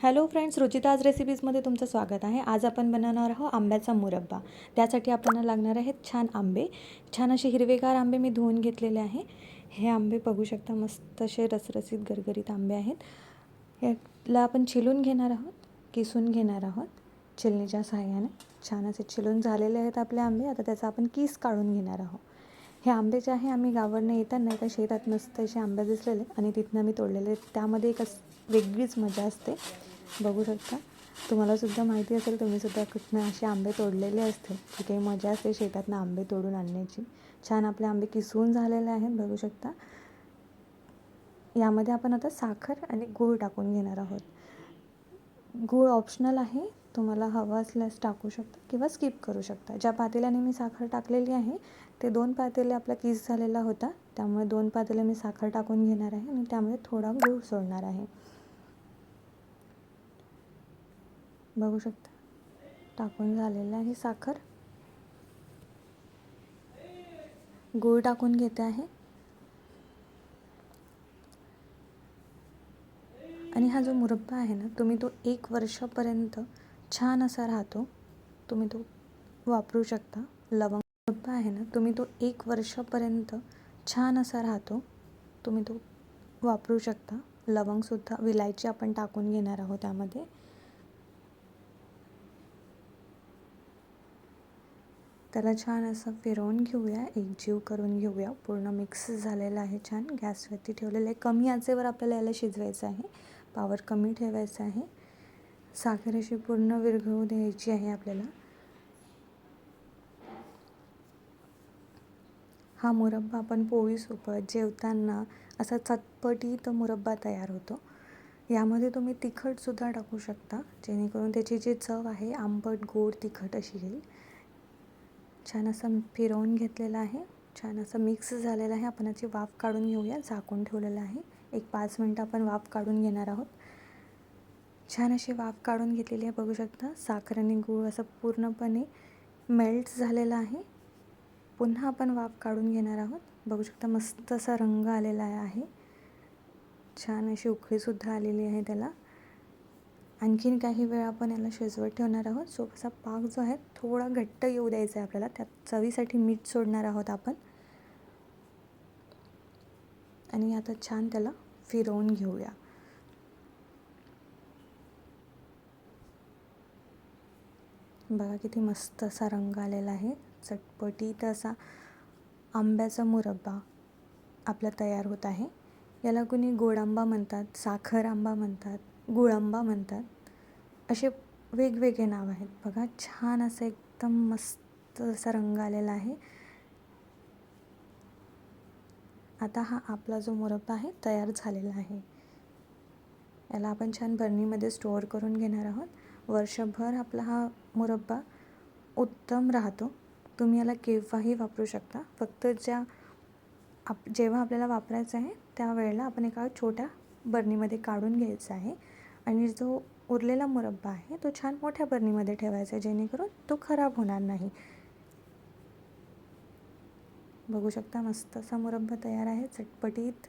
Hello friends, रुचिताज रेसिपीजमध्ये तुमचं स्वागत आहे. आज आपण बनवणार आहोत आंब्याचा मुरब्बा. त्यासाठी आपल्याला लागणार आहेत छान आंबे. छान असे हिरवेगार आंबे मी धुवून घेतलेले आहे. हे आंबे बघू शकता, मस्त असे रसरसीत गरगरीत आंबे आहेत. याला आपण छिलून घेणार आहोत, किसून घेणार आहोत छिलणीच्या सहाय्याने. छान असे छिलून झालेले आहेत आपले आंबे. आता त्याचा आपण किस काढून घेणार आहोत. हे आंबे जे आहे आम्ही गावावरनं येताना एका शेतात मस्त असे आंबे दिसलेले आणि तिथनं मी तोडलेले. त्यामध्ये एक वेगळीच मजा असते. बघू शकता, तुम्हाला सुद्धा माहिती असेल, तुम्ही सुद्धा कुठनं असे आंबे तोडलेले असते. ती काही मजा असते शेतातनं आंबे तोडून आणण्याची. छान आपले आंबे किसून झालेले आहेत, बघू शकता. यामध्ये आपण आता साखर आणि गूळ टाकून घेणार आहोत. गूळ ऑप्शनल आहे, तुम्हाला हवं असल्यास टाकू शकता किंवा स्किप करू शकता. ज्या पातेल्याने मी साखर टाकलेली आहे ते 2 पातेले आपला किस झालेला होता, त्यामुळे 2 पातेले मी साखर टाकून घेणार आहे आणि त्यामध्ये थोडा गूळ सोडणार आहे. बघू शकता, टाकून झालेलं आहे साखर. गूळ टाकून घेते आहे. आणि हा जो मुरब्बा आहे ना, तुम्ही तो 1 वर्षापर्यंत छान असा राहतो. तुम्ही तो वापरू शकता. लवंग मुरब्बा आहे ना, तुम्ही तो 1 वर्षापर्यंत छान असा राहतो. तुम्ही तो वापरू शकता. लवंगसुद्धा, विलायची आपण टाकून घेणार आहोत त्यामध्ये. त्याला छान असं फिरवून घेऊया, एकजीव करून घेऊया. पूर्ण मिक्स झालेलं आहे छान. गॅसवरती ठेवलेलं आहे. कमी आचेवर आपल्याला याला शिजवायचं आहे. पावर कमी ठेवायचं आहे. साखर अशी पूर्ण विरघळू द्यायची आहे आपल्याला. हा मुरब्बा आपण पोळीसोबत जेवताना असा चटपटीत मुरब्बा तयार होतो. यामध्ये तुम्ही तिखटसुद्धा टाकू शकता, जेणेकरून त्याची जी चव आहे आंबट गोड तिखट अशी येईल. छान असं फिरवून घेतलेलं आहे. छान असं मिक्स झालेलं आहे. आपण याची वाफ काढून घेऊया. झाकून ठेवलेलं आहे. एक 5 मिनटं आपण वाफ काढून घेणार आहोत. छान अशी वाफ काढून घेतलेली आहे. बघू शकता, साखर आणि गूळ असं पूर्णपणे मेल्ट झालेलं आहे. पुन्हा आपण वाफ काढून घेणार आहोत. बघू शकता, मस्त असा रंग आलेला आहे. छान अशी उकळीसुद्धा आलेली आहे त्याला. आणखीन काही वेळ आपण याला शिजवत ठेवणार आहोत. सो असा पाक जो आहे थोडा घट्ट येऊ द्यायचा आहे आपल्याला. त्यात चवीसाठी मीठ सोडणार आहोत आपण. आणि आता छान त्याला फिरवून घेऊया. बघा किती मस्त असा रंग आलेला आहे. चटपटीत असा आंब्याचा मुरब्बा आपला तयार होत आहे. याला कुणी गोड आंबा म्हणतात, साखर आंबा म्हणतात, गुळ आंबा म्हणतात. असे वेगवेगळे नाव आहेत. बघा, छान असं एकदम मस्त असा रंग आलेला आहे. आता हा आपला जो मुरब्बा आहे तयार झालेला आहे. याला आपण छान बरणीमध्ये स्टोअर करून घेणार आहोत. वर्षभर आपला हा मुरब्बा उत्तम राहतो. तुम्ही याला केव्हाही वापरू शकता. फक्त जेव्हा आपल्याला वापरायचं आहे त्यावेळेला आपण एका छोट्या बरणीमध्ये काढून घ्यायचा आहे आणि जो उरलेला मुरब्बा आहे तो छान मोठ्या बरणीमध्ये ठेवायचा, जेणेकरून तो खराब होणार नाही. बघू शकता, मस्त असा मुरब्बा तयार आहे, चटपटीत.